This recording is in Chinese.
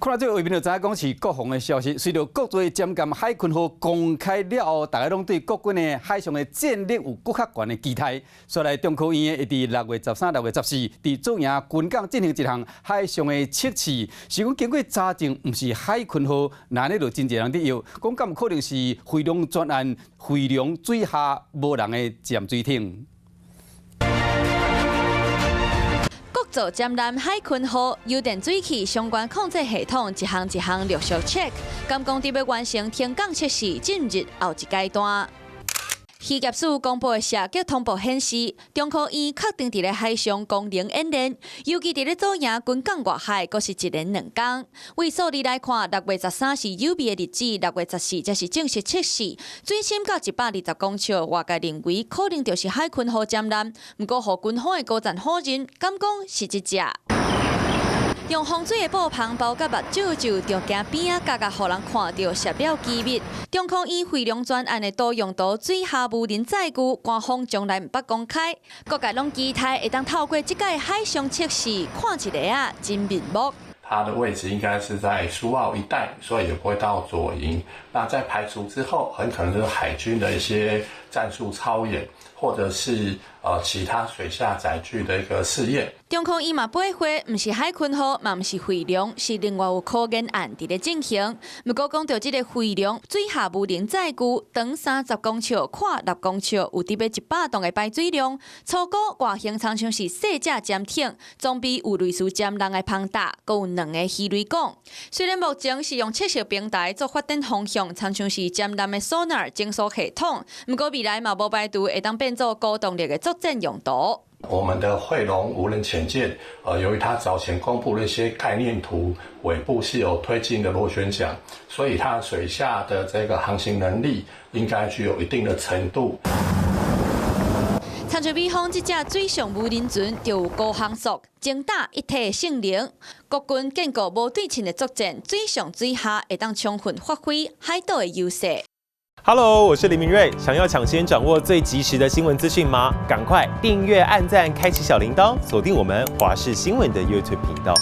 看到这个画面就知影讲是国防的消息。随着国际尖舰海军号公开了后，大家拢对国军的海上的战力有更较悬的期待。所以来中科院会伫6月13、6月14，伫左营军港进行一项海上的测试。是讲经过查证，毋是海军号，那呢就真侪人伫摇，讲敢有可能是飞龙专案、飞龙水下无人的潜水艇。 做舰舰海军号油电水器相关控制系统一项陆续 check， 敢讲伫要完成停港测试进入后一阶段。渔业署公布的射击通报显示，中科院确定伫咧海上功能演练，尤其伫咧左营军港外海，阁是一连2天。为数字来看，6月13是有味的日子，6月14则是正式测试，水深到120公尺，外界认为可能就是海军号舰舰。不过，互军方的高层否认，敢讲是一只。 用防水的布棚包甲目睭就惊边仔角，互人看到涉了机密。中科院飞龙专案的多用途水下无人载具，官方从来不公开。各界拢期待会当透过这届海上测试，看一个真面目。 它的位置应该是在苏澳一带，所以也不会到左营。那在排除之后，很可能就是海军的一些战术操演，或者是其他水下载具的一个试验。中科院嘛背回，唔是海军号，嘛唔是飞龙，是另外有科研案伫咧进行。不过讲到这个飞龙，水下无人载具，长30公尺，宽6公尺，有伫要100吨的排水量。粗估外形常像是细只潜艇，装备有类似舰人的庞大，阁有2个鱼雷管。虽然目前是用测试平台做发展方向，常像是舰舰的 sonar 侦索系统，不过未来嘛无排除会当变做高动力的作战用途。 我们的汇龙无人潜舰，由于它早前公布了一些概念图，尾部是有推进的螺旋桨，所以它水下的这个航行能力应该具有一定的程度。参照美方这只水上无人船，就有高航速、精打一体的性能。国军建构无对称的作战，水上水下会当充分发挥海岛的优势。 Hello， 我是林明瑞。想要抢先掌握最及时的新闻资讯吗？赶快订阅、按赞、开启小铃铛，锁定我们华视新闻的 YouTube 频道。